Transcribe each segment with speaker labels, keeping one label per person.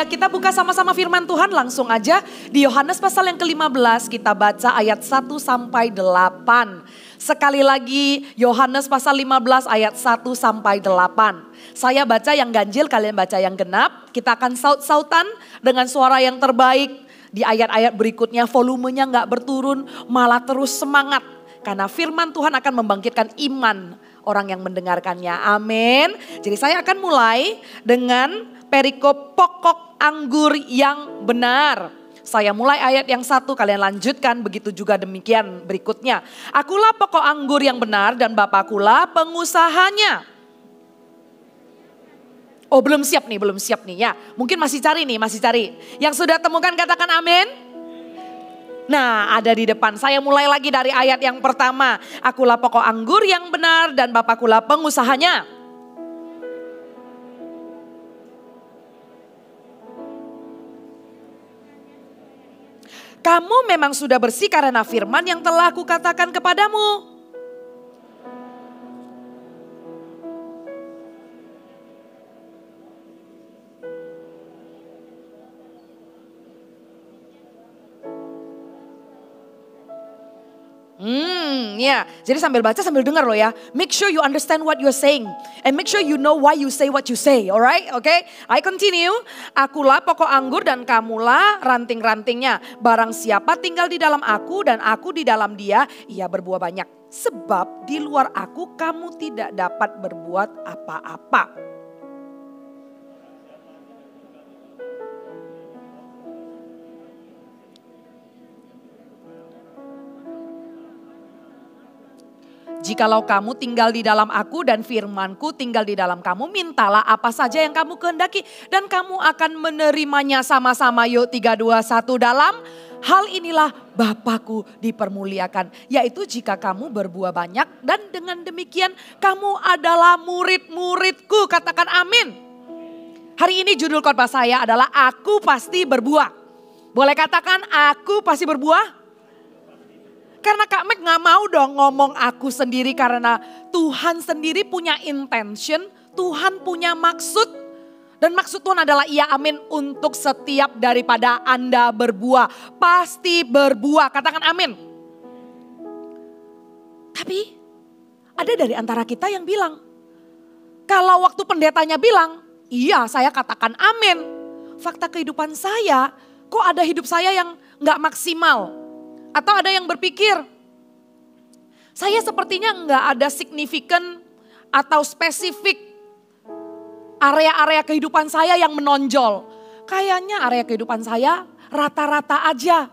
Speaker 1: Ya, kita buka sama-sama firman Tuhan langsung aja di Yohanes pasal yang ke-15 kita baca ayat 1 sampai 8. Sekali lagi Yohanes pasal 15 ayat 1 sampai 8. Saya baca yang ganjil, kalian baca yang genap. Kita akan saut-sautan dengan suara yang terbaik. Di ayat-ayat berikutnya volumenya gak berturun, malah terus semangat. Karena firman Tuhan akan membangkitkan iman orang yang mendengarkannya. Amin. Jadi saya akan mulai dengan perikop pokok anggur yang benar. Saya mulai ayat yang 1, kalian lanjutkan, begitu juga demikian berikutnya. Akulah pokok anggur yang benar dan Bapakulah pengusahanya. Oh belum siap nih ya. Mungkin masih cari. Yang sudah temukan katakan amin. Nah, ada di depan. Saya mulai lagi dari ayat yang pertama. Akulah pokok anggur yang benar dan Bapakulah pengusahanya. Kamu memang sudah bersih karena firman yang telah kukatakan kepadamu. Ya, jadi sambil baca sambil dengar loh ya. Make sure you understand what you're saying. And make sure you know why you say what you say. Alright, okay? I continue. Akulah pokok anggur dan kamulah ranting-rantingnya. Barang siapa tinggal di dalam aku dan aku di dalam dia, ia berbuah banyak. Sebab di luar aku kamu tidak dapat berbuat apa-apa. Jikalau kamu tinggal di dalam aku dan firmanku tinggal di dalam kamu, mintalah apa saja yang kamu kehendaki dan kamu akan menerimanya sama-sama. Yuk 3, 2, 1 dalam hal inilah Bapakku dipermuliakan. Yaitu jika kamu berbuah banyak dan dengan demikian kamu adalah murid-muridku. Katakan amin. Hari ini judul khotbah saya adalah Aku Pasti Berbuah. Boleh katakan aku pasti berbuah? Karena Kak Meg gak mau dong ngomong aku sendiri karena Tuhan sendiri punya intention, Tuhan punya maksud. Dan maksud Tuhan adalah iya amin untuk setiap daripada Anda berbuah. Pasti berbuah, katakan amin. Tapi ada dari antara kita yang bilang, kalau waktu pendetanya bilang, iya saya katakan amin. Fakta kehidupan saya, kok ada hidup saya yang gak maksimal. Atau ada yang berpikir, saya sepertinya nggak ada signifikan atau spesifik area-area kehidupan saya yang menonjol. Kayaknya area kehidupan saya rata-rata aja.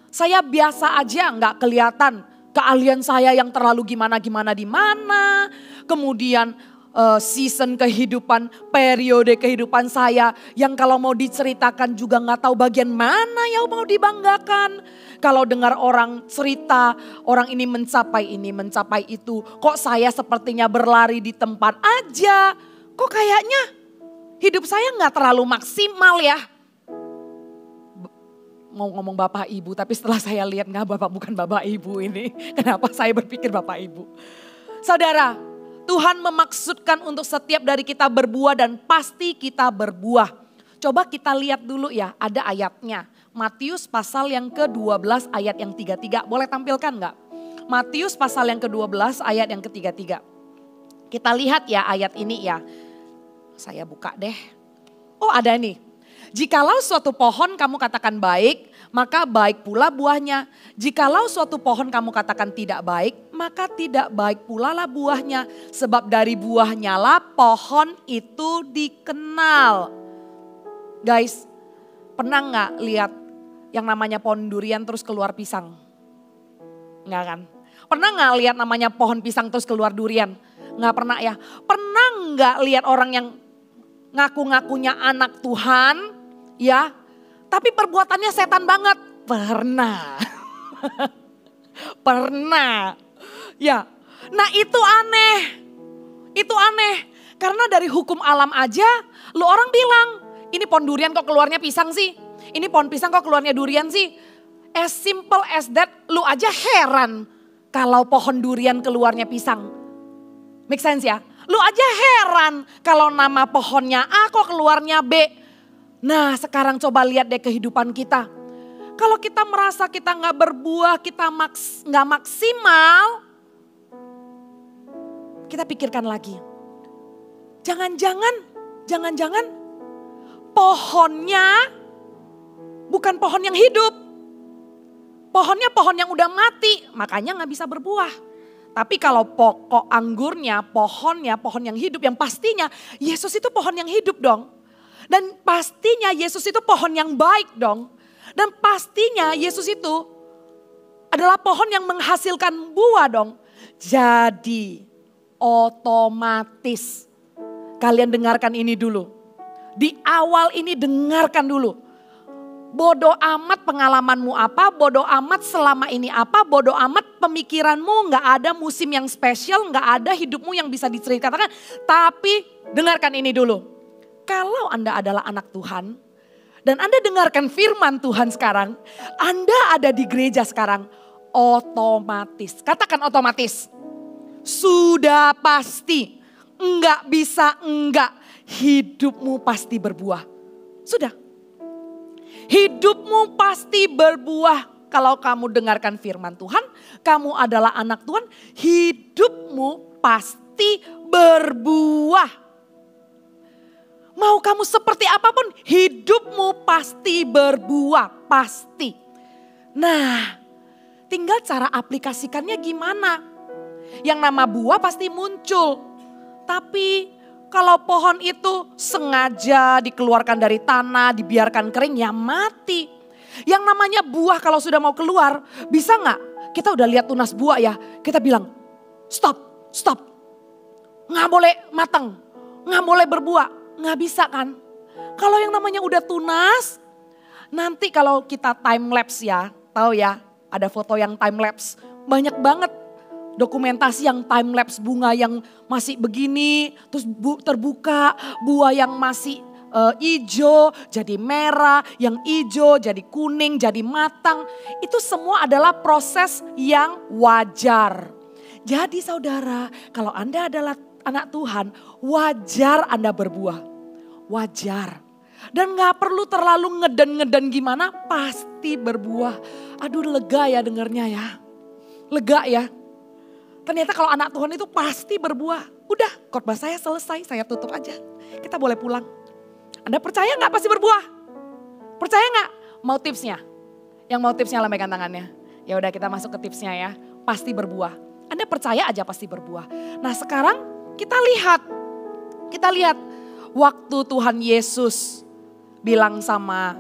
Speaker 1: Saya biasa aja, nggak kelihatan keahlian saya yang terlalu gimana-gimana di mana. Kemudian season kehidupan, periode kehidupan saya yang kalau mau diceritakan juga nggak tahu bagian mana yang mau dibanggakan. Kalau dengar orang cerita, orang ini mencapai itu. Kok saya sepertinya berlari di tempat aja. Kok kayaknya hidup saya nggak terlalu maksimal ya. Mau ngomong bapak ibu, tapi setelah saya lihat bukan bapak ibu ini. Kenapa saya berpikir bapak ibu. Saudara, Tuhan memaksudkan untuk setiap dari kita berbuah dan pasti kita berbuah. Coba kita lihat dulu ya, ada ayatnya. Matius pasal yang ke-12 ayat yang 33. Boleh tampilkan enggak? Matius pasal yang ke-12 ayat yang ke-33. Kita lihat ya ayat ini ya. Saya buka deh. Oh ada nih. Jikalau suatu pohon kamu katakan baik, maka baik pula buahnya. Jikalau suatu pohon kamu katakan tidak baik, maka tidak baik pula lah buahnya. Sebab dari buahnya lah pohon itu dikenal. Guys, pernah nggak lihat yang namanya pohon durian terus keluar pisang? Nggak kan? Pernah nggak lihat namanya pohon pisang terus keluar durian? Nggak pernah ya. Pernah nggak lihat orang yang ngaku-ngakunya anak Tuhan ya, tapi perbuatannya setan banget? Pernah. Pernah. Ya. Nah itu aneh. Itu aneh. Karena dari hukum alam aja lu orang bilang, ini pohon durian kok keluarnya pisang sih? Ini pohon pisang kok keluarnya durian sih? As simple as that, lu aja heran kalau pohon durian keluarnya pisang. Make sense ya? Lu aja heran kalau nama pohonnya A kok keluarnya B. Nah sekarang coba lihat deh kehidupan kita. Kalau kita merasa kita nggak berbuah, kita nggak maksimal, kita pikirkan lagi. Jangan-jangan pohonnya bukan pohon yang hidup. Pohonnya pohon yang udah mati, makanya gak bisa berbuah. Tapi kalau pokok anggurnya, pohonnya pohon yang hidup, yang pastinya Yesus itu pohon yang hidup dong. Dan pastinya Yesus itu pohon yang baik dong. Dan pastinya Yesus itu adalah pohon yang menghasilkan buah dong. Jadi otomatis, kalian dengarkan ini dulu. Di awal ini dengarkan dulu. Bodoh amat pengalamanmu apa, bodoh amat selama ini apa, bodoh amat pemikiranmu, gak ada musim yang spesial, gak ada hidupmu yang bisa diceritakan. Tapi dengarkan ini dulu. Kalau Anda adalah anak Tuhan dan Anda dengarkan firman Tuhan sekarang, Anda ada di gereja sekarang, otomatis, katakan otomatis, sudah pasti, enggak bisa enggak, hidupmu pasti berbuah. Sudah. Hidupmu pasti berbuah kalau kamu dengarkan firman Tuhan. Kamu adalah anak Tuhan, hidupmu pasti berbuah. Mau kamu seperti apapun, hidupmu pasti berbuah, pasti. Nah, tinggal cara aplikasikannya gimana. Yang nama buah pasti muncul, tapi kalau pohon itu sengaja dikeluarkan dari tanah, dibiarkan kering, ya mati. Yang namanya buah kalau sudah mau keluar, bisa nggak? Kita udah lihat tunas buah ya, kita bilang stop. Nggak boleh matang, nggak boleh berbuah, nggak bisa kan? Kalau yang namanya udah tunas, nanti kalau kita time lapse ya, tahu ya, ada foto yang time lapse, banyak banget. Dokumentasi yang time lapse bunga yang masih begini, terus terbuka buah yang masih hijau jadi merah, yang hijau jadi kuning, jadi matang. Itu semua adalah proses yang wajar. Jadi saudara, kalau Anda adalah anak Tuhan, wajar Anda berbuah. Wajar. Dan gak perlu terlalu ngeden-ngeden gimana, pasti berbuah. Aduh lega ya dengernya ya. Lega ya. Ternyata kalau anak Tuhan itu pasti berbuah. Udah, khotbah saya selesai, saya tutup aja. Kita boleh pulang. Anda percaya gak pasti berbuah? Percaya gak? Mau tipsnya? Yang mau tipsnya lambaikan tangannya. Ya udah kita masuk ke tipsnya ya. Pasti berbuah. Anda percaya aja pasti berbuah. Nah sekarang kita lihat waktu Tuhan Yesus bilang sama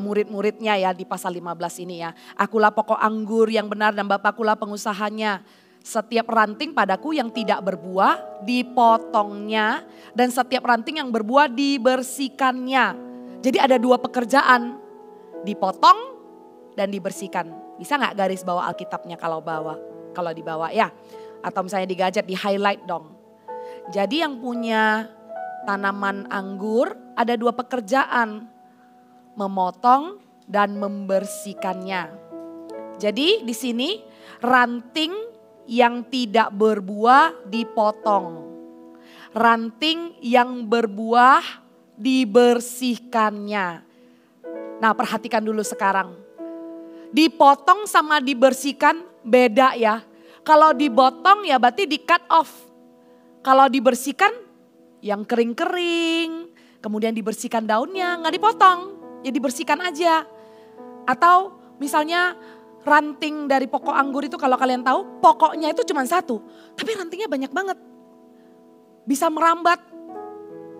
Speaker 1: murid-muridnya ya di pasal 15 ini ya. Akulah pokok anggur yang benar dan Bapakkulah pengusahanya. Setiap ranting padaku yang tidak berbuah dipotongnya dan setiap ranting yang berbuah dibersihkannya. Jadi ada dua pekerjaan, dipotong dan dibersihkan. Bisa gak garis bawah Alkitabnya kalau dibawa ya. Atau misalnya di gadget di highlight dong. Jadi yang punya tanaman anggur ada dua pekerjaan, memotong dan membersihkannya. Jadi di sini ranting yang tidak berbuah dipotong. Ranting yang berbuah dibersihkannya. Nah perhatikan dulu sekarang. Dipotong sama dibersihkan beda ya. Kalau dipotong ya berarti di cut off. Kalau dibersihkan yang kering-kering. Kemudian dibersihkan daunnya nggak dipotong. Ya dibersihkan aja. Atau misalnya ranting dari pokok anggur itu kalau kalian tahu pokoknya itu cuma satu. Tapi rantingnya banyak banget. Bisa merambat.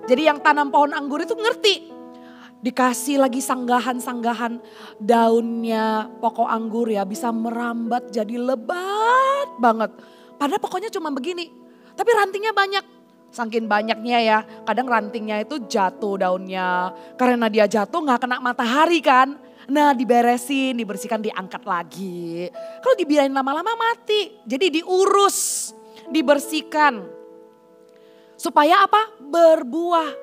Speaker 1: Jadi yang tanam pohon anggur itu ngerti. Dikasih lagi sanggahan-sanggahan daunnya pokok anggur ya bisa merambat jadi lebat banget. Padahal pokoknya cuma begini. Tapi rantingnya banyak. Saking banyaknya ya kadang rantingnya itu jatuh daunnya. Karena dia jatuh gak kena matahari kan. Nah diberesin, dibersihkan, diangkat lagi. Kalau dibiarin lama-lama mati. Jadi diurus, dibersihkan. Supaya apa? Berbuah.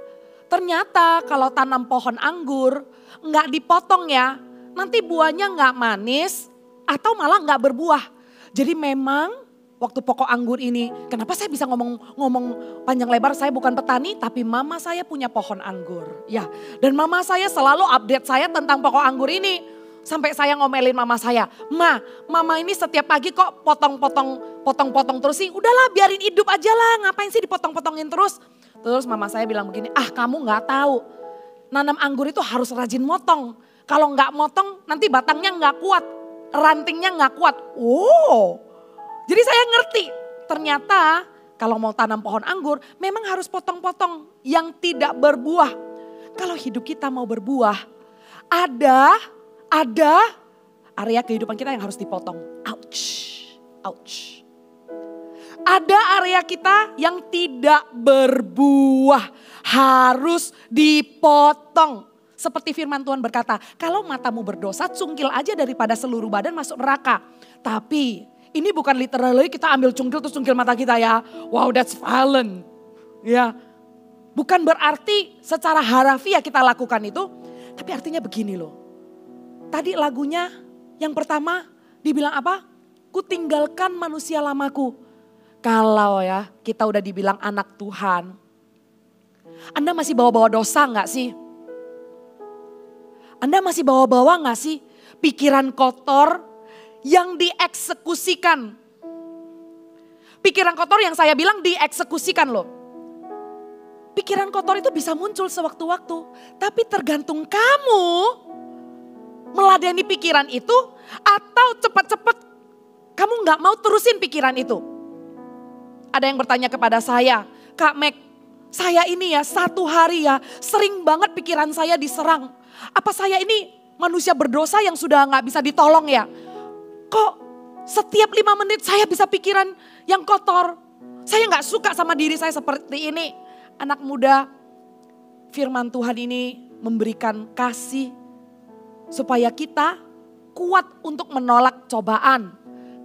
Speaker 1: Ternyata kalau tanam pohon anggur nggak dipotong ya. Nanti buahnya nggak manis atau malah nggak berbuah. Jadi memang waktu pokok anggur ini. Kenapa saya bisa ngomong panjang lebar, saya bukan petani tapi mama saya punya pohon anggur. Ya, dan mama saya selalu update saya tentang pokok anggur ini. Sampai saya ngomelin mama saya, mama ini setiap pagi kok potong-potong terus sih. Udahlah biarin hidup aja lah, ngapain sih dipotong-potongin terus. Terus mama saya bilang begini, kamu gak tahu. Nanam anggur itu harus rajin motong. Kalau gak motong nanti batangnya gak kuat, rantingnya gak kuat. Jadi saya ngerti, ternyata kalau mau tanam pohon anggur memang harus potong-potong yang tidak berbuah. Kalau hidup kita mau berbuah, ada area kehidupan kita yang harus dipotong. Ouch. Ada area kita yang tidak berbuah, harus dipotong. Seperti firman Tuhan berkata, kalau matamu berdosa, cungkil aja daripada seluruh badan masuk neraka. Tapi ini bukan literally kita ambil cungkil terus cungkil mata kita ya. Wow, that's violent. Ya. Bukan berarti secara harafiah kita lakukan itu. Tapi artinya begini loh. Tadi lagunya yang pertama dibilang apa? Ku tinggalkan manusia lamaku. Kalau ya kita udah dibilang anak Tuhan. Anda masih bawa-bawa dosa gak sih? Anda masih bawa-bawa gak sih pikiran kotor yang dieksekusikan? Pikiran kotor yang saya bilang dieksekusikan loh. Pikiran kotor itu bisa muncul sewaktu-waktu. Tapi tergantung kamu meladeni pikiran itu atau cepat-cepat kamu gak mau terusin pikiran itu. Ada yang bertanya kepada saya, Kak Meg, saya ini ya satu hari ya sering banget pikiran saya diserang. Apa saya ini manusia berdosa yang sudah gak bisa ditolong ya? Kok setiap 5 menit saya bisa pikiran yang kotor. Saya gak suka sama diri saya seperti ini. Anak muda, firman Tuhan ini memberikan kasih supaya kita kuat untuk menolak cobaan.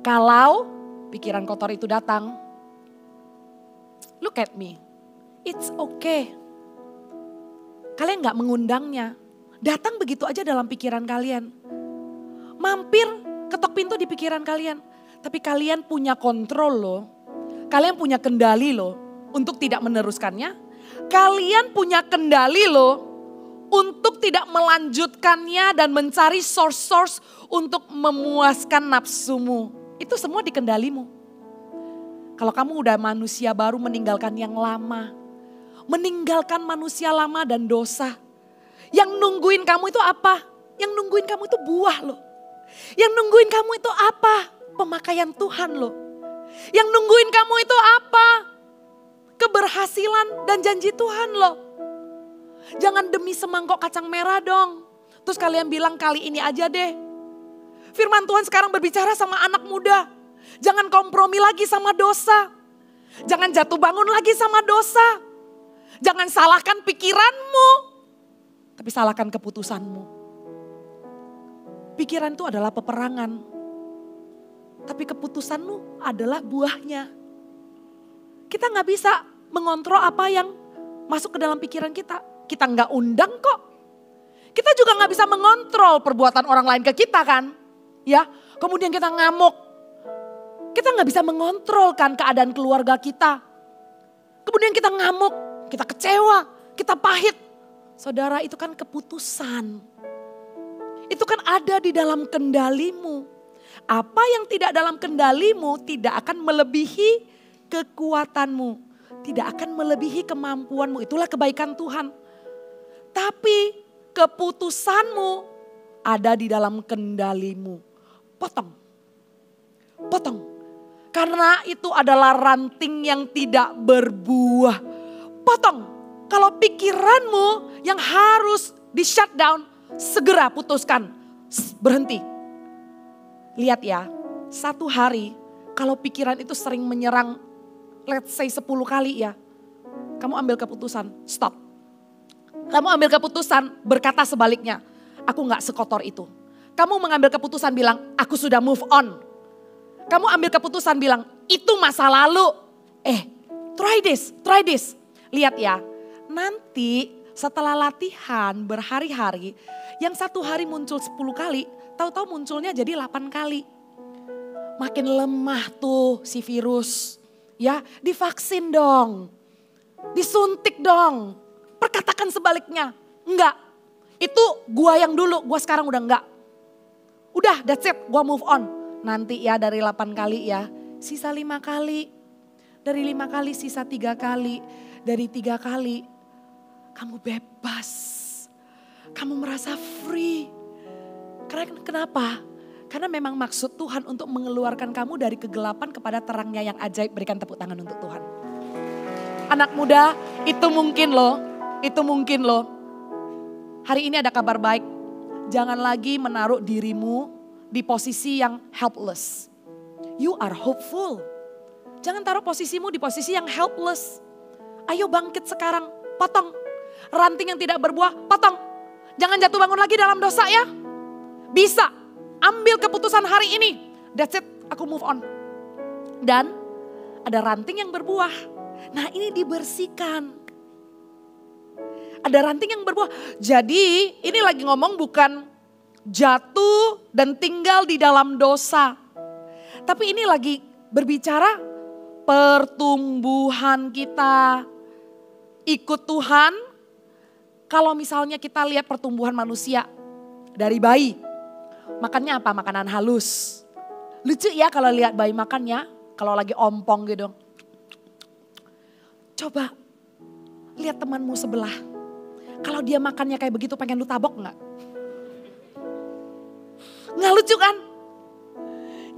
Speaker 1: Kalau pikiran kotor itu datang, look at me, it's okay. Kalian gak mengundangnya, datang begitu aja dalam pikiran kalian. Mampir, ketok pintu di pikiran kalian. Tapi kalian punya kontrol loh, kalian punya kendali loh untuk tidak meneruskannya. Kalian punya kendali loh untuk tidak melanjutkannya dan mencari source untuk memuaskan nafsumu. Itu semua di kendalimu. Kalau kamu udah manusia baru meninggalkan yang lama. Meninggalkan manusia lama dan dosa. Yang nungguin kamu itu apa? Yang nungguin kamu itu buah loh. Yang nungguin kamu itu apa? Pemakaian Tuhan loh. Yang nungguin kamu itu apa? Keberhasilan dan janji Tuhan loh. Jangan demi semangkok kacang merah dong. Terus kalian bilang kali ini aja deh. Firman Tuhan sekarang berbicara sama anak muda. Jangan kompromi lagi sama dosa. Jangan jatuh bangun lagi sama dosa. Jangan salahkan pikiranmu. Tapi salahkan keputusanmu. Pikiran itu adalah peperangan. Tapi keputusanmu adalah buahnya. Kita gak bisa mengontrol apa yang masuk ke dalam pikiran kita. Kita nggak undang kok. Kita juga nggak bisa mengontrol perbuatan orang lain ke kita kan. Ya, kemudian kita ngamuk. Kita nggak bisa mengontrol kan keadaan keluarga kita. Kemudian kita ngamuk, kita kecewa, kita pahit. Saudara, itu kan keputusan. Itu kan ada di dalam kendalimu. Apa yang tidak dalam kendalimu tidak akan melebihi kekuatanmu. Tidak akan melebihi kemampuanmu. Itulah kebaikan Tuhan. Tapi keputusanmu ada di dalam kendalimu. Potong. Karena itu adalah ranting yang tidak berbuah. Potong. Kalau pikiranmu yang harus di shutdown, segera putuskan. Berhenti. Lihat ya, satu hari kalau pikiran itu sering menyerang, let's say 10 kali ya. Kamu ambil keputusan, stop. Kamu ambil keputusan berkata sebaliknya, aku gak sekotor itu. Kamu mengambil keputusan bilang, aku sudah move on. Kamu ambil keputusan bilang, itu masa lalu. Try this. Lihat ya, nanti setelah latihan berhari-hari, yang satu hari muncul 10 kali, tahu-tahu munculnya jadi 8 kali. makin lemah tuh si virus. Ya, divaksin dong. Disuntik dong. Perkatakan sebaliknya. Enggak. Itu gua yang dulu, gua sekarang udah enggak. Udah, that's it, gua move on. Nanti ya dari 8 kali ya, sisa 5 kali. Dari 5 kali sisa 3 kali. Dari 3 kali kamu bebas. Kamu merasa free. Karena kenapa? Karena memang maksud Tuhan untuk mengeluarkan kamu dari kegelapan kepada terangnya yang ajaib. Berikan tepuk tangan untuk Tuhan. Anak muda, itu mungkin loh. Itu mungkin loh. Hari ini ada kabar baik. Jangan lagi menaruh dirimu di posisi yang helpless. You are hopeful. Jangan taruh posisimu di posisi yang helpless. Ayo bangkit sekarang, potong. Ranting yang tidak berbuah, potong. Jangan jatuh bangun lagi dalam dosa ya. Bisa, ambil keputusan hari ini. That's it, aku move on. Dan ada ranting yang berbuah. Nah ini dibersihkan. Ada ranting yang berbuah. Jadi ini lagi ngomong bukan jatuh dan tinggal di dalam dosa. Tapi ini lagi berbicara pertumbuhan kita. Ikut Tuhan. Kalau misalnya kita lihat pertumbuhan manusia dari bayi. Makannya apa? Makanan halus. Lucu ya kalau lihat bayi makannya. Kalau lagi ompong gitu. Coba lihat temanmu sebelah. Kalau dia makannya kayak begitu pengen lu tabok gak? Nggak lucu kan?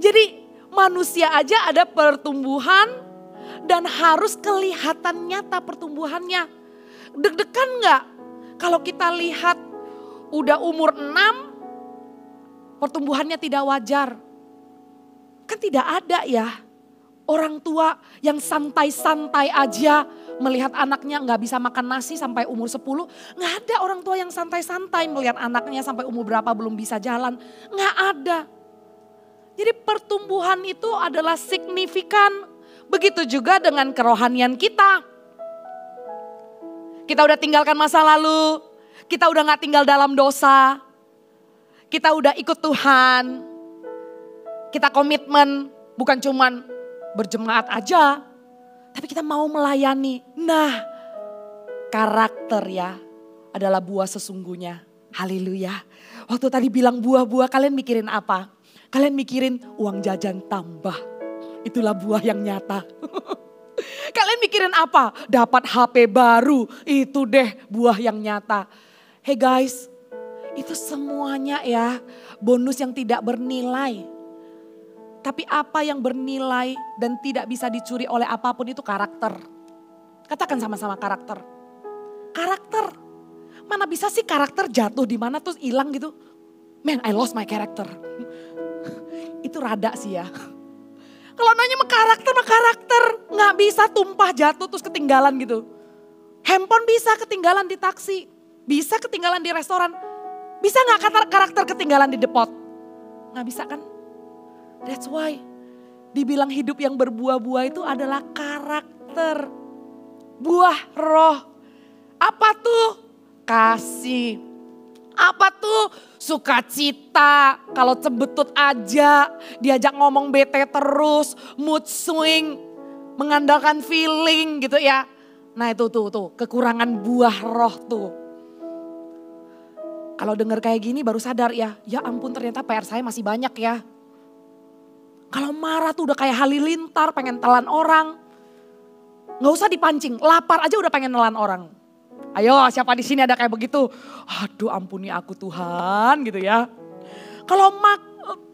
Speaker 1: Jadi manusia aja ada pertumbuhan dan harus kelihatan nyata pertumbuhannya. Deg-degan gak? Kalau kita lihat udah umur 6 pertumbuhannya tidak wajar. Kan tidak ada ya orang tua yang santai-santai aja melihat anaknya gak bisa makan nasi sampai umur 10. Gak ada orang tua yang santai-santai melihat anaknya sampai umur berapa belum bisa jalan. Gak ada. Jadi pertumbuhan itu adalah signifikan. Begitu juga dengan kerohanian kita. Kita udah tinggalkan masa lalu. Kita udah gak tinggal dalam dosa. Kita udah ikut Tuhan. Kita komitmen bukan cuman berjemaat aja. Tapi kita mau melayani. Nah, karakter ya adalah buah sesungguhnya. Haleluya. Waktu tadi bilang buah-buah, kalian mikirin apa? Kalian mikirin uang jajan tambah. Itulah buah yang nyata. Kalian mikirin apa? Dapat HP baru. Itu deh buah yang nyata. Hey guys, itu semuanya ya bonus yang tidak bernilai. Tapi apa yang bernilai dan tidak bisa dicuri oleh apapun itu karakter. Katakan sama-sama karakter. Karakter. Mana bisa sih karakter jatuh di mana terus hilang gitu. Man, I lost my character. Itu rada sih ya. Kalau nanya mah karakter. Nggak bisa tumpah jatuh terus ketinggalan gitu. Handphone bisa ketinggalan di taksi. Bisa ketinggalan di restoran. Bisa nggak karakter ketinggalan di depot? Nggak bisa kan? That's why dibilang hidup yang berbuah-buah itu adalah karakter. Buah roh. Apa tuh? Kasih. Apa tuh? Sukacita. Kalau cembetut aja, diajak ngomong bete terus, mood swing, mengandalkan feeling gitu ya. Nah itu tuh kekurangan buah roh tuh. Kalau dengar kayak gini baru sadar ya ampun ternyata PR saya masih banyak ya. Kalau marah tuh udah kayak halilintar, pengen telan orang. Gak usah dipancing, lapar aja udah pengen nelan orang. Ayo siapa di sini ada kayak begitu? Aduh ampuni aku Tuhan gitu ya. Kalau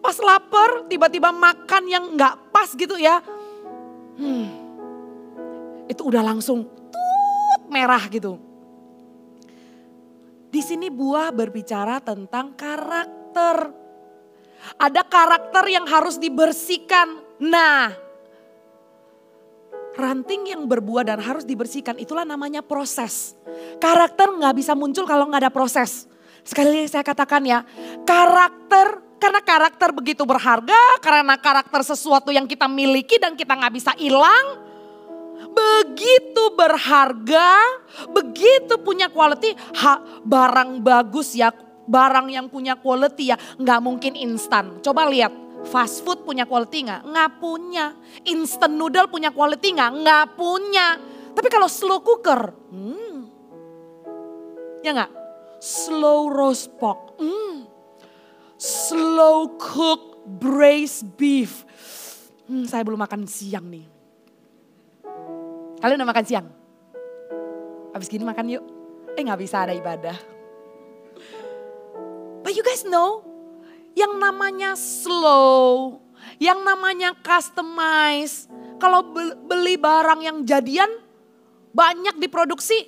Speaker 1: pas lapar tiba-tiba makan yang gak pas gitu ya. Itu udah langsung merah gitu. Di sini buah berbicara tentang karakter. Ada karakter yang harus dibersihkan. Nah, ranting yang berbuah dan harus dibersihkan itulah namanya proses. Karakter gak bisa muncul kalau gak ada proses. Sekali lagi saya katakan ya, karena karakter begitu berharga, karena karakter sesuatu yang kita miliki dan kita gak bisa hilang. Begitu berharga, begitu punya quality, barang bagus ya, barang yang punya quality ya gak mungkin instan. Coba lihat Fast food punya quality nggak? Nggak punya. Instant noodle punya quality nggak? Nggak punya. Tapi kalau slow cooker, ya nggak? Slow roast pork, slow cook braised beef. Saya belum makan siang nih. Kalian udah makan siang? Habis gini makan yuk. Nggak bisa, ada ibadah. But you guys know, yang namanya slow, yang namanya customize. Kalau beli barang yang jadian banyak diproduksi,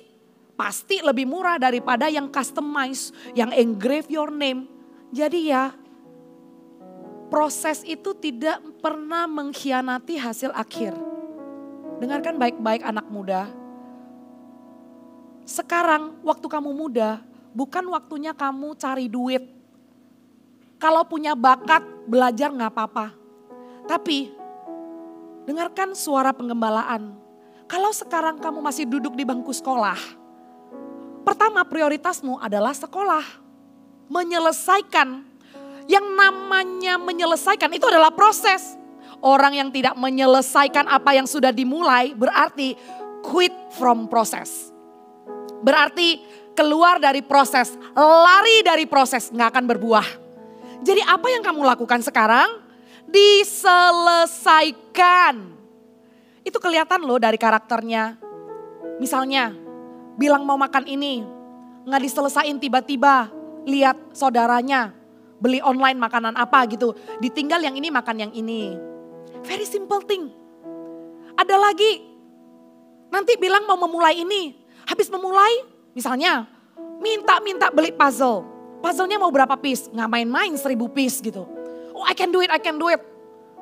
Speaker 1: pasti lebih murah daripada yang customize, yang engrave your name. Jadi ya, proses itu tidak pernah mengkhianati hasil akhir. Dengarkan baik-baik anak muda. Sekarang waktu kamu muda, bukan waktunya kamu cari duit. Kalau punya bakat, belajar gak apa-apa. Tapi, dengarkan suara penggembalaan. Kalau sekarang kamu masih duduk di bangku sekolah, pertama prioritasmu adalah sekolah. Menyelesaikan. Yang namanya menyelesaikan itu adalah proses. Orang yang tidak menyelesaikan apa yang sudah dimulai berarti quit from proses. Berarti keluar dari proses, lari dari proses, gak akan berbuah. Jadi apa yang kamu lakukan sekarang? Diselesaikan. Itu kelihatan loh dari karakternya. Misalnya bilang mau makan ini, gak diselesain tiba-tiba lihat saudaranya beli online makanan apa gitu. Ditinggal yang ini makan yang ini. Very simple thing. Ada lagi, nanti bilang mau memulai ini. Habis memulai, misalnya minta beli puzzle. Puzzle-nya mau berapa piece? Nggak main-main 1000 piece gitu. Oh I can do it.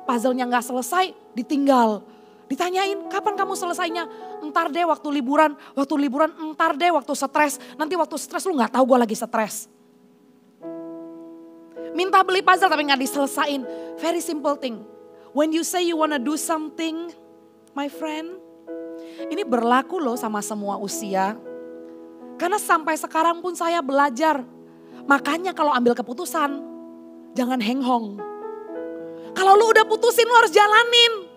Speaker 1: Puzzle-nya nggak selesai, ditinggal. Ditanyain, kapan kamu selesainya? Entar deh waktu liburan, entar deh waktu stres. Nanti waktu stres lu nggak tahu gue lagi stres. Minta beli puzzle tapi nggak diselesain. Very simple thing. When you say you wanna do something, my friend, ini berlaku loh sama semua usia. Karena sampai sekarang pun saya belajar. Makanya kalau ambil keputusan, jangan henghong. Kalau lu udah putusin, lu harus jalanin.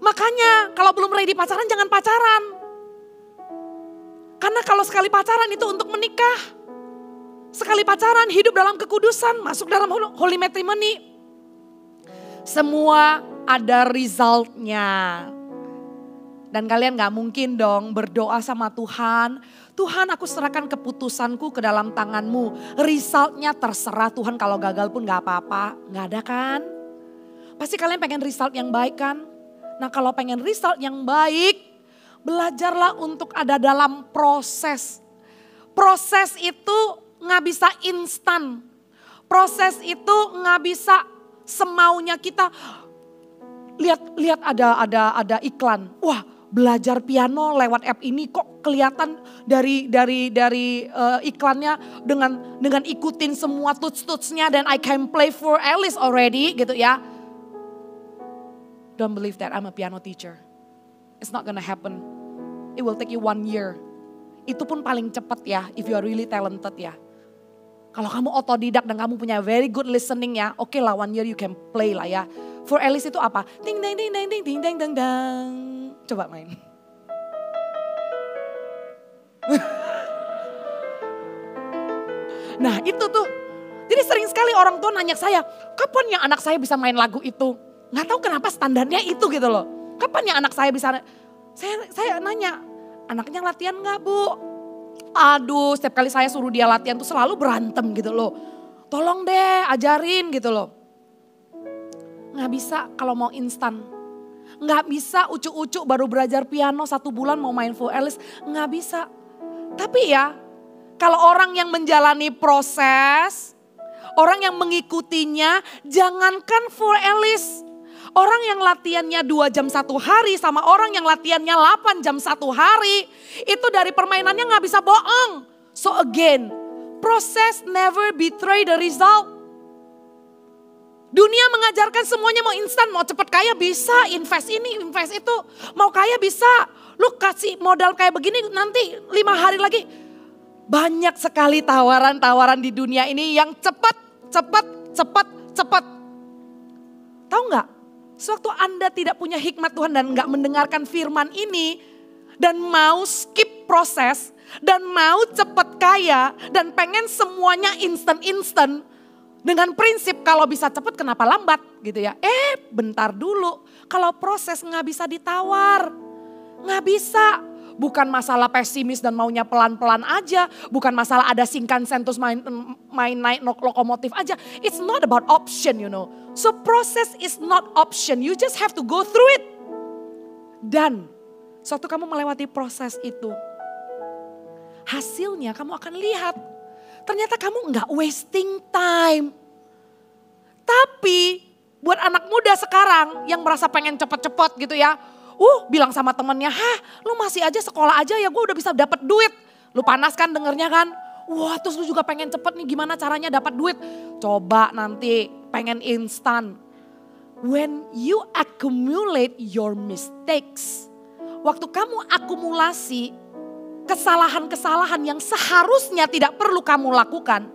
Speaker 1: Makanya kalau belum ready pacaran, jangan pacaran. Karena kalau sekali pacaran itu untuk menikah. Sekali pacaran, hidup dalam kekudusan, masuk dalam holy matrimony. Semua ada resultnya. Dan kalian gak mungkin dong berdoa sama Tuhan. Tuhan, aku serahkan keputusanku ke dalam tanganmu. Resultnya terserah Tuhan, kalau gagal pun gak apa-apa. Gak ada kan? Pasti kalian pengen result yang baik kan? Nah kalau pengen result yang baik, belajarlah untuk ada dalam proses. Proses itu gak bisa instan. Proses itu gak bisa semaunya kita. Lihat ada iklan. Wah, belajar piano lewat app ini kok kelihatan dari iklannya dengan ikutin semua tuts-tutsnya dan I can play for Alice already gitu ya. Don't believe that I'm a piano teacher. It's not gonna happen. It will take you 1 year. Itu pun paling cepat ya if you are really talented ya. Kalau kamu otodidak dan kamu punya very good listening ya, oke lah 1 year you can play lah ya. For Alice itu apa? Ding ding ding ding ding ding ding ding ding. Coba main. Nah itu tuh. Jadi sering sekali orang tua nanya saya, kapan ya anak saya bisa main lagu itu? Nggak tahu kenapa standarnya itu gitu loh. Kapan ya anak saya bisa? Saya nanya, anaknya latihan nggak bu? Aduh, setiap kali saya suruh dia latihan tuh selalu berantem gitu loh. Tolong deh ajarin gitu loh. Nggak bisa kalau mau instan. Nggak bisa ucuk-ucuk baru belajar piano 1 bulan mau main full Alice. Nggak bisa. Tapi ya kalau orang yang menjalani proses, orang yang mengikutinya, jangankan full Alice. Orang yang latihannya 2 jam 1 hari sama orang yang latihannya 8 jam 1 hari. Itu dari permainannya gak bisa bohong. So again, process never betray the result. Dunia mengajarkan semuanya mau instan, mau cepat kaya bisa, invest ini, invest itu. Mau kaya bisa, lu kasih modal kayak begini nanti 5 hari lagi. Banyak sekali tawaran-tawaran di dunia ini yang cepat. Tahu nggak? Sewaktu Anda tidak punya hikmat Tuhan dan nggak mendengarkan firman ini, dan mau skip proses, dan mau cepat kaya, dan pengen semuanya instan-instan, dengan prinsip kalau bisa cepat kenapa lambat gitu ya. Bentar dulu, kalau proses nggak bisa ditawar, nggak bisa. Bukan masalah pesimis dan maunya pelan-pelan aja, bukan masalah ada Shinkansen terus main naik lokomotif aja. It's not about option, you know. So process is not option, you just have to go through it. Dan suatu kamu melewati proses itu, hasilnya kamu akan lihat. Ternyata kamu nggak wasting time. Tapi buat anak muda sekarang yang merasa pengen cepet-cepet gitu ya. Bilang sama temennya, lu masih aja sekolah aja ya, gue udah bisa dapat duit. Lu panas kan dengernya kan. Wah terus lu juga pengen cepet nih, gimana caranya dapat duit. Coba nanti pengen instan. When you accumulate your mistakes, waktu kamu akumulasi kesalahan-kesalahan yang seharusnya tidak perlu kamu lakukan,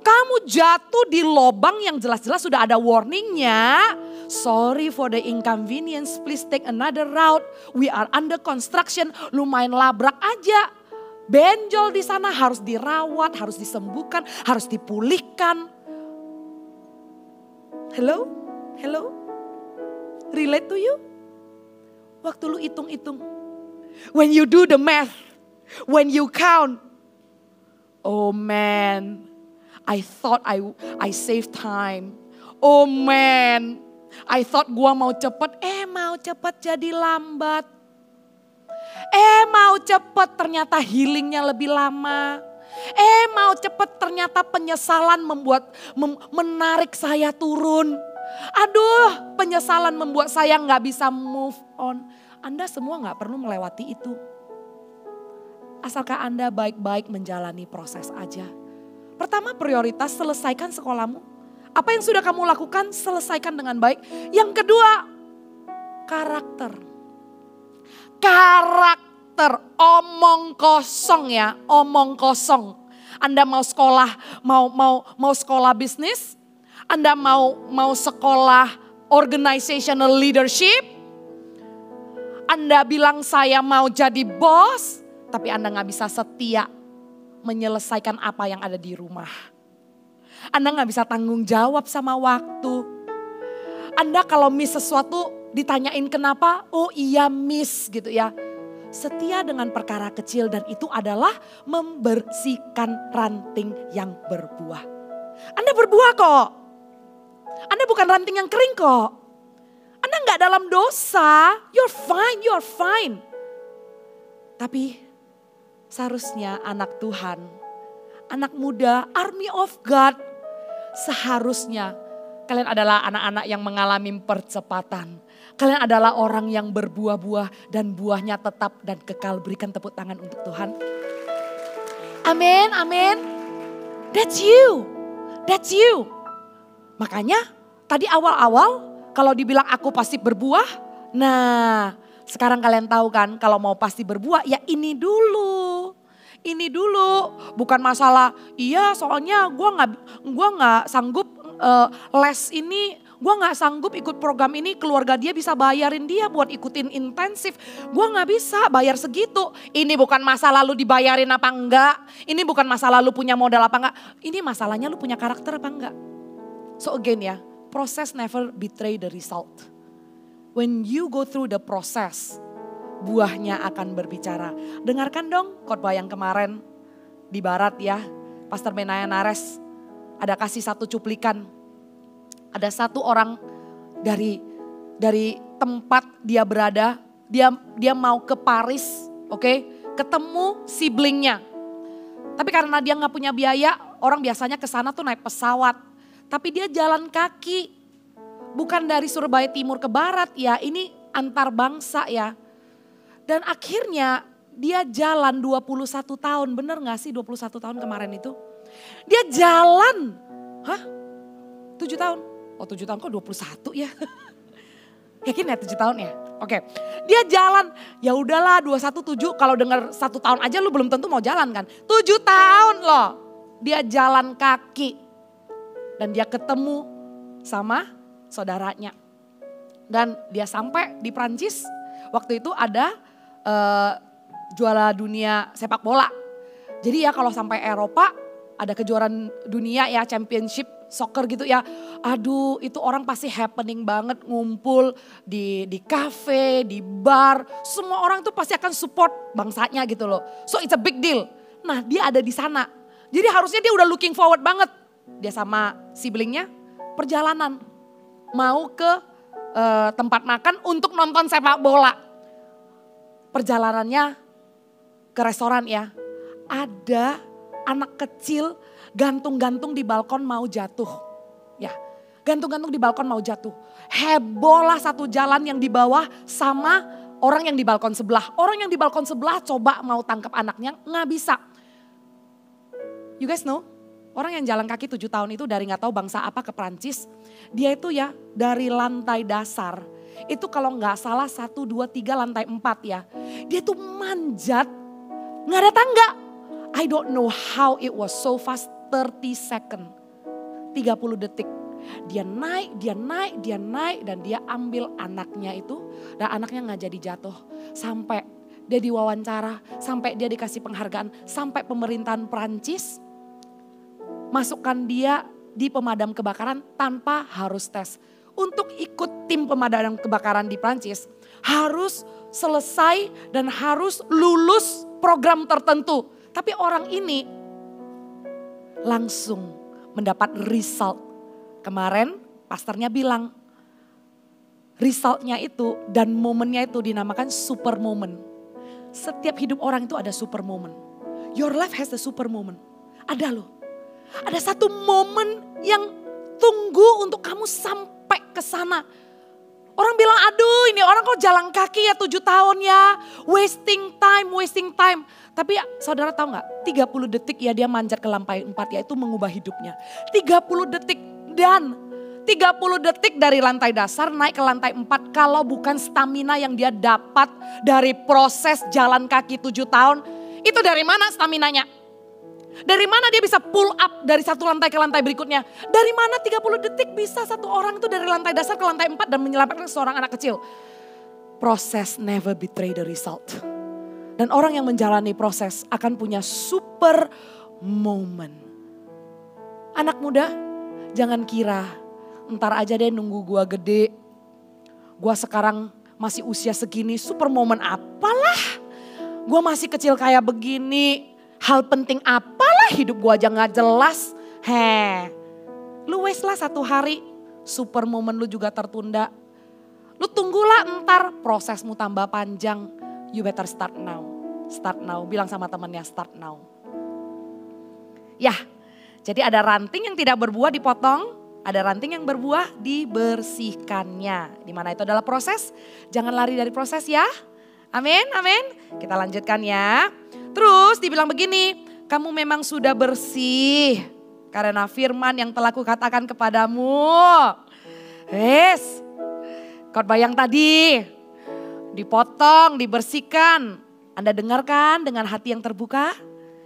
Speaker 1: kamu jatuh di lobang yang jelas-jelas sudah ada warningnya. Sorry for the inconvenience, please take another route. We are under construction, lu main labrak aja. Benjol di sana harus dirawat, harus disembuhkan, harus dipulihkan. Hello? Hello? Relate to you? Waktu lu hitung-hitung. When you do the math, when you count. Oh man, I thought I saved time. Oh man, I thought gua mau cepet, mau cepet jadi lambat. Mau cepet ternyata healingnya lebih lama. Mau cepet ternyata penyesalan menarik saya turun. Aduh, penyesalan membuat saya gak bisa move on. Anda semua gak perlu melewati itu. Asalkan Anda baik-baik menjalani proses aja. Pertama prioritas selesaikan sekolahmu. Apa yang sudah kamu lakukan selesaikan dengan baik. Yang kedua karakter. Karakter, omong kosong ya, omong kosong. Anda mau sekolah, mau sekolah bisnis, Anda mau sekolah organizational leadership, Anda bilang saya mau jadi bos, tapi Anda gak bisa setia menyelesaikan apa yang ada di rumah. Anda gak bisa tanggung jawab sama waktu. Anda kalau miss sesuatu ditanyain kenapa, oh iya miss gitu ya. Setia dengan perkara kecil dan itu adalah membersihkan ranting yang berbuah. Anda berbuah kok. Anda bukan ranting yang kering kok. Anda gak dalam dosa, you're fine. Tapi seharusnya anak Tuhan, anak muda, army of God, seharusnya kalian adalah anak-anak yang mengalami percepatan. Kalian adalah orang yang berbuah-buah dan buahnya tetap dan kekal. Berikan tepuk tangan untuk Tuhan. Amin, amin. That's you. Makanya tadi awal-awal kalau dibilang aku pasti berbuah. Nah sekarang kalian tahu kan kalau mau pasti berbuah ya ini dulu. Bukan masalah iya soalnya gua nggak sanggup les ini, gue gak sanggup ikut program ini, keluarga dia bisa bayarin dia buat ikutin intensif. Gue gak bisa bayar segitu. Ini bukan masalah lu dibayarin apa enggak. Ini bukan masalah lu punya modal apa enggak. Ini masalahnya lu punya karakter apa enggak. So again ya, process never betray the result. When you go through the process, buahnya akan berbicara. Dengarkan dong khotbah yang kemarin di barat ya, Pastor Benaya Nares. Ada kasih satu cuplikan. Ada satu orang dari tempat dia berada, dia mau ke Paris, oke? Ketemu siblingnya. Tapi karena dia nggak punya biaya, orang biasanya ke sana tuh naik pesawat. Tapi dia jalan kaki. Bukan dari Surabaya Timur ke Barat ya, ini antar bangsa ya. Dan akhirnya dia jalan 21 tahun, bener gak sih 21 tahun kemarin itu? Dia jalan, 7 tahun? Oh 7 tahun kok 21 ya? Yakin ya 7 tahun ya? Oke, dia jalan, ya udahlah 21 7 kalau dengar 1 tahun aja lu belum tentu mau jalan kan. 7 tahun loh, dia jalan kaki. Dan dia ketemu sama saudaranya. Dan dia sampai di Prancis, waktu itu ada juara dunia sepak bola. Jadi ya kalau sampai Eropa ada kejuaraan dunia ya, championship soccer gitu ya. Aduh itu orang pasti happening banget, ngumpul di cafe, di bar. Semua orang tuh pasti akan support bangsanya gitu loh. So it's a big deal. Nah dia ada di sana. Jadi harusnya dia udah looking forward banget. Dia sama siblingnya perjalanan. Mau ke tempat makan untuk nonton sepak bola. Perjalanannya ke restoran ya. Ada anak kecil gantung-gantung di balkon mau jatuh. Ya, gantung-gantung di balkon mau jatuh. Heboh lah satu jalan yang di bawah sama orang yang di balkon sebelah. Orang yang di balkon sebelah coba mau tangkap anaknya, nggak bisa. You guys know, orang yang jalan kaki 7 tahun itu dari nggak tahu bangsa apa ke Prancis. Dia itu ya dari lantai dasar. Itu kalau nggak salah 1, 2, 3 lantai 4 ya. Dia tuh manjat, nggak ada tangga. I don't know how it was so fast, 30 second. 30 detik. Dia naik, dan dia ambil anaknya itu. Dan anaknya nggak jadi jatuh. Sampai dia diwawancara, sampai dia dikasih penghargaan. Sampai pemerintahan Prancis masukkan dia di pemadam kebakaran tanpa harus tes. Untuk ikut tim pemadam kebakaran di Prancis harus selesai dan harus lulus program tertentu. Tapi orang ini langsung mendapat result. Kemarin pastornya bilang resultnya itu dan momennya itu dinamakan super moment. Setiap hidup orang itu ada super moment. Your life has a super moment. Ada loh. Ada satu momen yang tunggu untuk kamu sampai ke sana. Orang bilang, aduh ini orang kok jalan kaki ya 7 tahun ya. Wasting time. Tapi ya, saudara tahu gak, 30 detik ya dia manjat ke lantai 4 ya itu mengubah hidupnya. 30 detik dan 30 detik dari lantai dasar naik ke lantai 4. Kalau bukan stamina yang dia dapat dari proses jalan kaki 7 tahun. Itu dari mana staminanya? Dari mana dia bisa pull up dari satu lantai ke lantai berikutnya? Dari mana 30 detik bisa satu orang itu dari lantai dasar ke lantai 4 dan menyelamatkan seorang anak kecil? Proses never betray the result. Dan orang yang menjalani proses akan punya super moment. Anak muda, jangan kira ntar aja deh nunggu gua gede. Gua sekarang masih usia segini, super moment apalah. Gua masih kecil kayak begini. Hal penting apalah hidup gue aja gak jelas. Lu wes lah 1 hari super moment lu juga tertunda. Lu tunggulah ntar prosesmu tambah panjang. You better start now. Start now, bilang sama temennya start now. Ya, jadi ada ranting yang tidak berbuah dipotong. Ada ranting yang berbuah dibersihkannya. Dimana itu adalah proses, jangan lari dari proses ya. Amin, amin. Kita lanjutkan ya. Terus dibilang begini, kamu memang sudah bersih karena firman yang telah kukatakan kepadamu. Khotbah yang tadi dipotong, dibersihkan. Anda dengarkan dengan hati yang terbuka,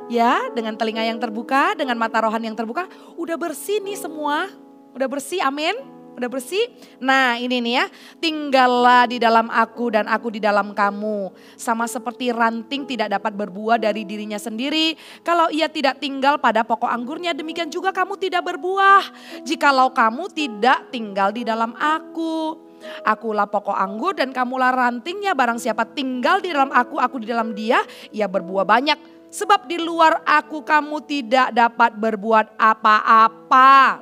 Speaker 1: ya, dengan telinga yang terbuka, dengan mata rohani yang terbuka. Udah bersih nih semua, udah bersih, amin. Udah bersih? Nah ini nih ya, tinggallah di dalam aku dan aku di dalam kamu. Sama seperti ranting tidak dapat berbuah dari dirinya sendiri. Kalau ia tidak tinggal pada pokok anggurnya, demikian juga kamu tidak berbuah. Jikalau kamu tidak tinggal di dalam aku. Akulah pokok anggur dan kamulah rantingnya. Barang siapa tinggal di dalam aku di dalam dia, ia berbuah banyak. Sebab di luar aku kamu tidak dapat berbuat apa-apa.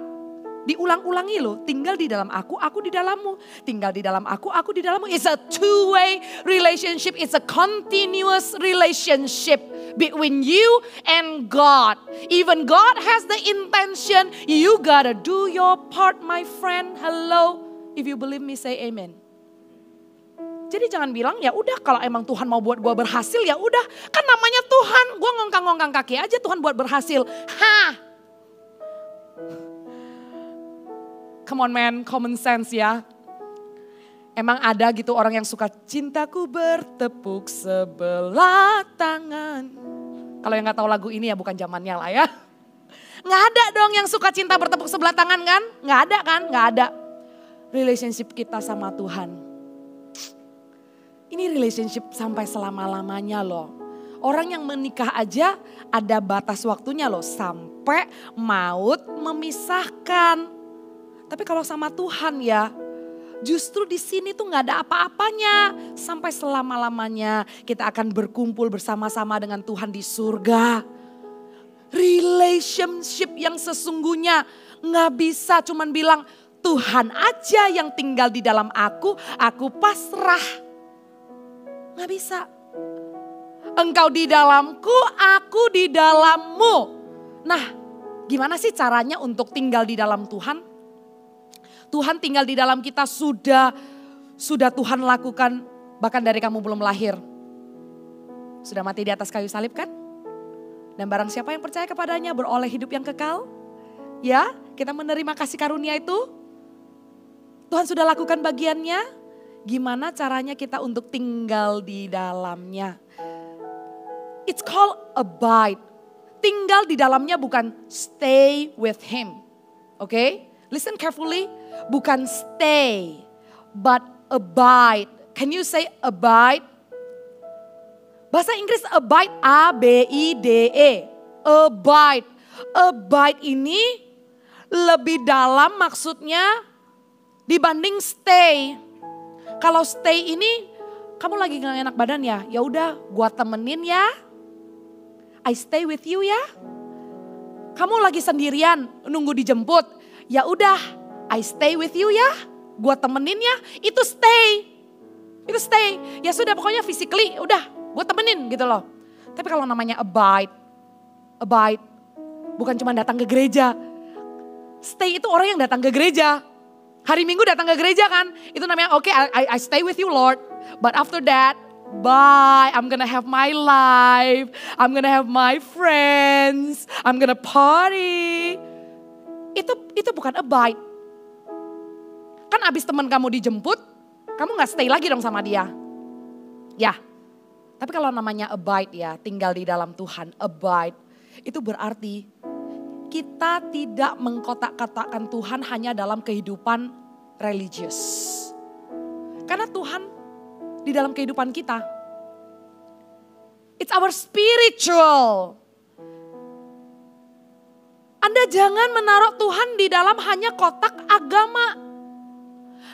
Speaker 1: Diulang-ulangi loh, tinggal di dalam aku di dalammu. Tinggal di dalam aku di dalammu. It's a two-way relationship, it's a continuous relationship between you and God. Even God has the intention, you gotta do your part my friend. Hello, if you believe me say amen. Jadi jangan bilang ya udah kalau emang Tuhan mau buat gue berhasil ya udah. Kan namanya Tuhan, gue ngongkang-ngongkang kaki aja Tuhan buat berhasil. Come on man, common sense ya. Emang ada gitu orang yang suka cintaku bertepuk sebelah tangan. Kalau yang gak tahu lagu ini ya bukan zamannya lah ya. Gak ada dong yang suka cinta bertepuk sebelah tangan kan? Gak ada kan? Gak ada. Relationship kita sama Tuhan Ini relationship sampai selama-lamanya loh. Orang yang menikah aja ada batas waktunya loh. Sampai maut memisahkan. Tapi kalau sama Tuhan ya, justru di sini tuh nggak ada apa-apanya. Sampai selama-lamanya kita akan berkumpul bersama-sama dengan Tuhan di surga. Relationship yang sesungguhnya nggak bisa cuman bilang Tuhan aja yang tinggal di dalam aku pasrah. Nggak bisa. Engkau di dalamku, aku di dalammu. Nah, gimana sih caranya untuk tinggal di dalam Tuhan? Tuhan tinggal di dalam kita sudah Tuhan lakukan bahkan dari kamu belum lahir. Sudah mati di atas kayu salib kan? Dan barang siapa yang percaya kepadanya beroleh hidup yang kekal. Ya, kita menerima kasih karunia itu. Tuhan sudah lakukan bagiannya. Gimana caranya kita untuk tinggal di dalamnya? It's called abide. Tinggal di dalamnya bukan stay with him. Okay? Listen carefully. Bukan stay, but abide. Can you say abide? Bahasa Inggris abide, A-B-I-D-E. Abide. Abide ini lebih dalam maksudnya dibanding stay. Kalau stay ini kamu lagi gak enak badan ya, ya udah gua temenin ya. I stay with you ya. Kamu lagi sendirian nunggu dijemput, ya udah I stay with you ya. Gua temenin ya, itu stay. Itu stay. Ya sudah pokoknya physically udah gua temenin gitu loh. Tapi kalau namanya abide bukan cuma datang ke gereja. Stay itu orang yang datang ke gereja. Hari Minggu datang ke gereja kan, itu namanya okay, I stay with you Lord. But after that, bye, I'm gonna have my life, I'm gonna have my friends, I'm gonna party. Itu bukan abide. Kan abis teman kamu dijemput, kamu gak stay lagi dong sama dia. Ya, tapi kalau namanya abide ya, tinggal di dalam Tuhan, abide. Itu berarti kita tidak mengkotak-katakan Tuhan hanya dalam kehidupan religius. Karena Tuhan di dalam kehidupan kita, it's our spiritual. Anda jangan menaruh Tuhan di dalam hanya kotak agama,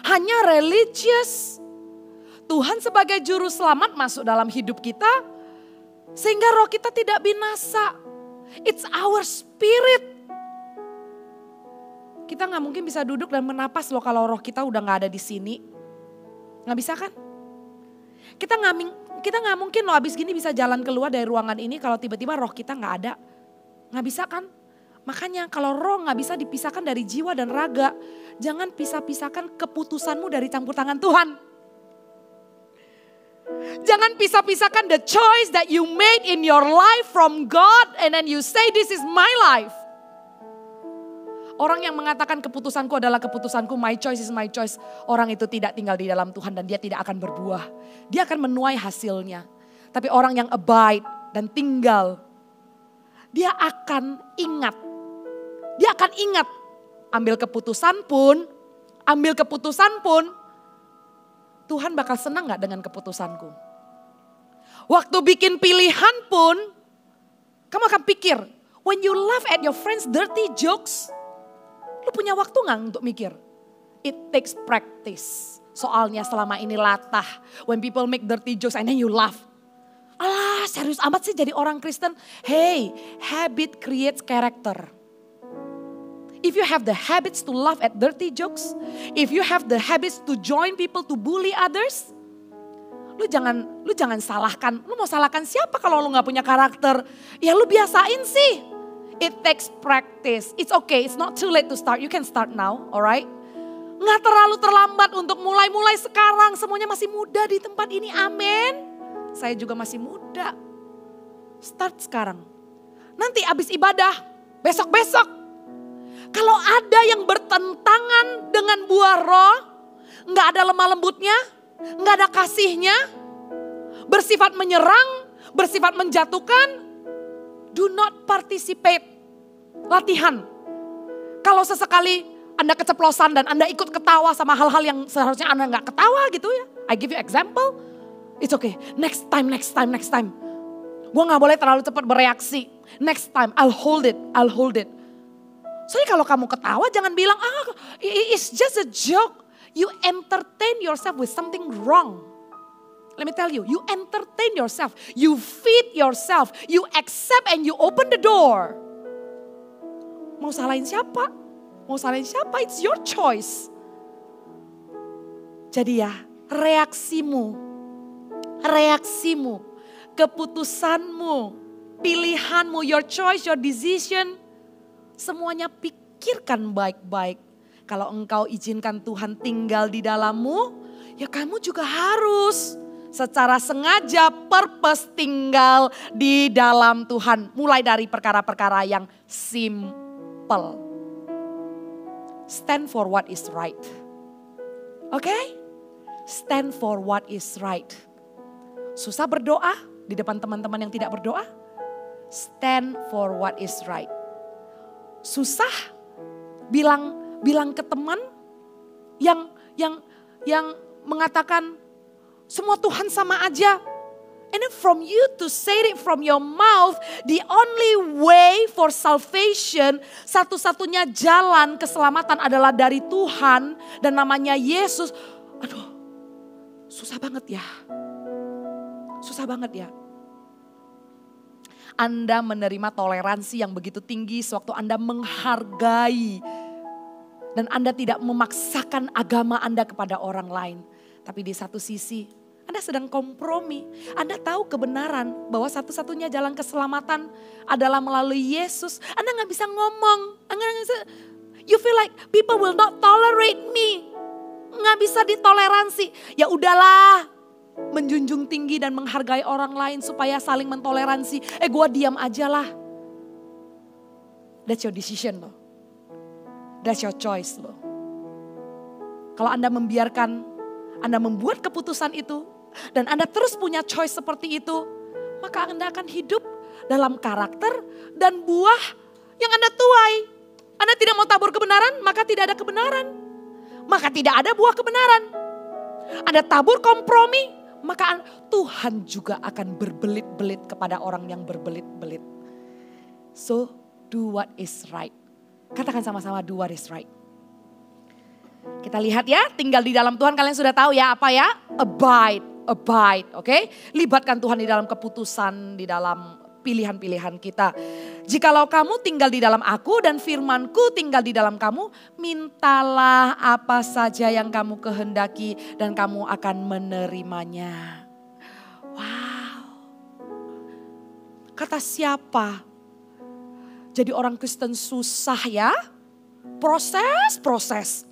Speaker 1: hanya religius. Tuhan sebagai juru selamat masuk dalam hidup kita, sehingga roh kita tidak binasa. It's our spirit. Kita gak mungkin bisa duduk dan menapas loh kalau roh kita udah gak ada di sini. Gak bisa kan? Kita gak mungkin loh abis gini bisa jalan keluar dari ruangan ini kalau tiba-tiba roh kita gak ada. Gak bisa kan? Makanya kalau roh gak bisa dipisahkan dari jiwa dan raga. Jangan pisah-pisahkan keputusanmu dari campur tangan Tuhan. Jangan pisah-pisahkan the choice that you made in your life from God and then you say this is my life. Orang yang mengatakan keputusanku adalah keputusanku, my choice is my choice. Orang itu tidak tinggal di dalam Tuhan dan dia tidak akan berbuah. Dia akan menuai hasilnya. Tapi orang yang abide dan tinggal, dia akan ingat. Dia akan ingat. Ambil keputusan pun, Tuhan bakal senang gak dengan keputusanku? Waktu bikin pilihan pun, kamu akan pikir, when you laugh at your friends dirty jokes, lu punya waktu gak untuk mikir? It takes practice. Soalnya selama ini latah. When people make dirty jokes and then you laugh. Alah serius amat sih jadi orang Kristen. Hey, habit creates character. If you have the habits to laugh at dirty jokes, if you have the habits to join people to bully others, lu jangan salahkan. Lu mau salahkan siapa kalau lu gak punya karakter? Ya lu biasain sih. It takes practice. It's okay, it's not too late to start. You can start now, alright? Gak terlalu terlambat untuk mulai sekarang. Semuanya masih muda di tempat ini, amin. Saya juga masih muda. Start sekarang. Nanti abis ibadah, besok-besok. Kalau ada yang bertentangan dengan buah roh, gak ada lemah lembutnya, gak ada kasihnya, bersifat menyerang, bersifat menjatuhkan, do not participate. Latihan. Kalau sesekali Anda keceplosan dan Anda ikut ketawa sama hal-hal yang seharusnya Anda gak ketawa gitu ya. I give you example. It's okay. Next time. Gue gak boleh terlalu cepat bereaksi. Next time, I'll hold it. Soalnya kalau kamu ketawa jangan bilang, it's just a joke. You entertain yourself with something wrong. Let me tell you, you entertain yourself. You feed yourself. You accept and you open the door. Mau salahin siapa? It's your choice. Jadi ya, reaksimu, keputusanmu, pilihanmu, your choice, your decision, semuanya pikirkan baik-baik. Kalau engkau izinkan Tuhan tinggal di dalammu, ya kamu juga harus secara sengaja purpose tinggal di dalam Tuhan. Mulai dari perkara-perkara yang simple. Stand for what is right. Oke? Stand for what is right. Susah berdoa di depan teman-teman yang tidak berdoa? Stand for what is right. Susah bilang ke teman yang mengatakan semua Tuhan sama aja. And then from you to say it from your mouth, the only way for salvation, satu-satunya jalan keselamatan adalah dari Tuhan dan namanya Yesus. Aduh, susah banget ya. Anda menerima toleransi yang begitu tinggi sewaktu Anda menghargai. Dan Anda tidak memaksakan agama Anda kepada orang lain. Tapi di satu sisi, Anda sedang kompromi. Anda tahu kebenaran bahwa satu-satunya jalan keselamatan adalah melalui Yesus. Anda gak bisa ngomong. You feel like people will not tolerate me. Gak bisa ditoleransi. Ya udahlah. Menjunjung tinggi dan menghargai orang lain supaya saling mentoleransi. Gue diam aja lah. That's your decision loh. That's your choice loh. Kalau Anda membiarkan, Anda membuat keputusan itu, dan Anda terus punya choice seperti itu, maka Anda akan hidup dalam karakter dan buah yang Anda tuai. Anda tidak mau tabur kebenaran, maka tidak ada kebenaran. Maka tidak ada buah kebenaran. Anda tabur kompromi, maka Tuhan juga akan berbelit-belit kepada orang yang berbelit-belit. So, do what is right. Katakan sama-sama, do what is right. Kita lihat ya, tinggal di dalam Tuhan, kalian sudah tahu ya apa ya? Abide, oke? Libatkan Tuhan di dalam keputusan, di dalam pilihan-pilihan kita. Jikalau kamu tinggal di dalam aku dan firmanku tinggal di dalam kamu, mintalah apa saja yang kamu kehendaki dan kamu akan menerimanya. Wow. Kata siapa? Jadi orang Kristen susah ya? Proses.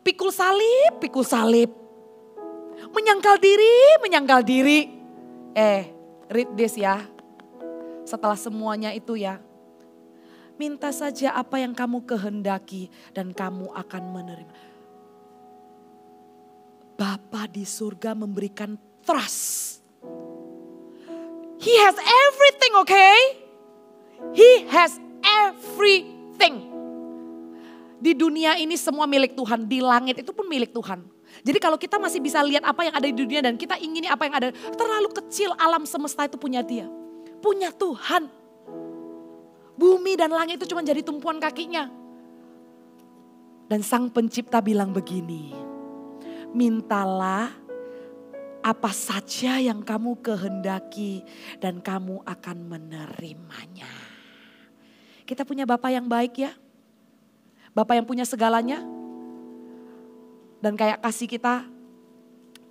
Speaker 1: Pikul salib. Menyangkal diri. Read this ya. Setelah semuanya itu ya. Minta saja apa yang kamu kehendaki dan kamu akan menerima. Bapa di surga memberikan trust. He has everything, okay? He has everything. Di dunia ini semua milik Tuhan, di langit itu pun milik Tuhan. Jadi kalau kita masih bisa lihat apa yang ada di dunia dan kita ingini apa yang ada, terlalu kecil alam semesta itu punya Dia. Punya Tuhan. Bumi dan langit itu cuma jadi tumpuan kakinya. Dan Sang Pencipta bilang begini, mintalah apa saja yang kamu kehendaki dan kamu akan menerimanya. Kita punya Bapa yang baik ya. Bapa yang punya segalanya. Dan kayak kasih kita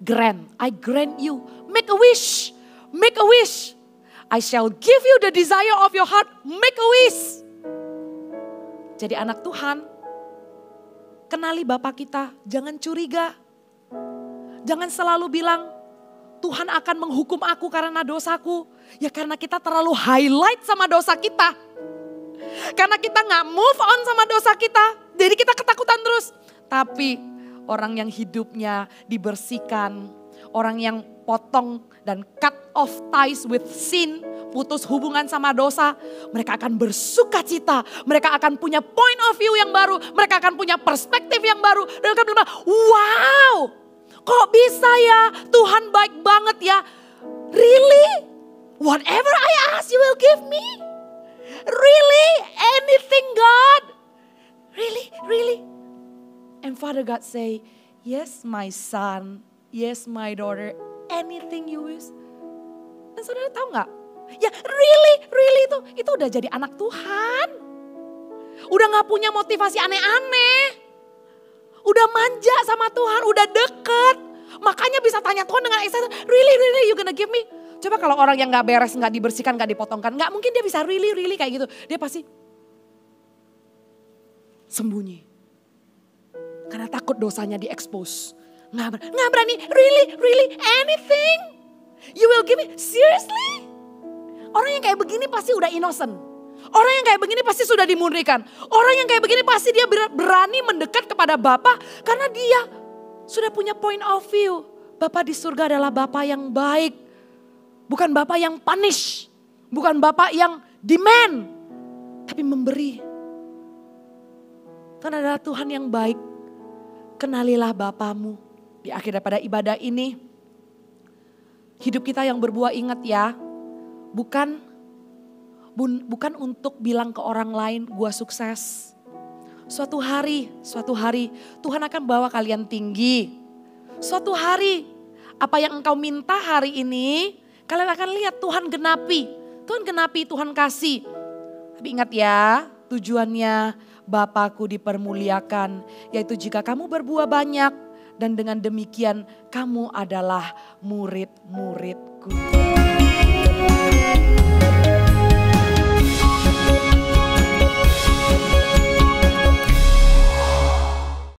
Speaker 1: grant. I grant you. Make a wish. I shall give you the desire of your heart. Make a wish. Jadi anak Tuhan. Kenali Bapa kita. Jangan curiga. Jangan selalu bilang Tuhan akan menghukum aku karena dosaku. Ya karena kita terlalu highlight sama dosa kita. Karena kita gak move on sama dosa kita. Jadi kita ketakutan terus. Tapi orang yang hidupnya dibersihkan. Orang yang potong dan cut off ties with sin. Putus hubungan sama dosa. Mereka akan bersuka cita. Mereka akan punya point of view yang baru. Mereka akan punya perspektif yang baru. Dan mereka bilang, wow, kok bisa ya Tuhan baik banget ya. Really? Whatever I ask you will give me? Really? Anything, God? Really? Really? And Father God say, yes my son, yes my daughter, anything you wish. Dan saudara tahu gak? Ya really itu udah jadi anak Tuhan. Udah gak punya motivasi aneh-aneh. Udah manja sama Tuhan, udah deket. Makanya bisa tanya Tuhan dengan excited, really you gonna give me? Coba kalau orang yang gak beres, gak dibersihkan, gak dipotongkan, gak mungkin dia bisa really kayak gitu. Dia pasti sembunyi. Karena takut dosanya diekspos. Gak berani, really anything. You will give me, seriously? Orang yang kayak begini pasti udah innocent. Orang yang kayak begini pasti sudah dimurnikan. Orang yang kayak begini pasti dia berani mendekat kepada Bapa karena dia sudah punya point of view. Bapa di surga adalah Bapa yang baik. Bukan Bapa yang punish. Bukan Bapa yang demand. Tapi memberi. Tuhan adalah Tuhan yang baik. Kenalilah Bapamu. Di akhir daripada ibadah ini. Hidup kita yang berbuah, ingat ya. Bukan untuk bilang ke orang lain gua sukses. Suatu hari Tuhan akan bawa kalian tinggi. Suatu hari apa yang engkau minta hari ini kalian akan lihat Tuhan genapi. Tuhan kasih. Tapi ingat ya, tujuannya Bapakku dipermuliakan, yaitu jika kamu berbuah banyak dan dengan demikian kamu adalah murid-muridku.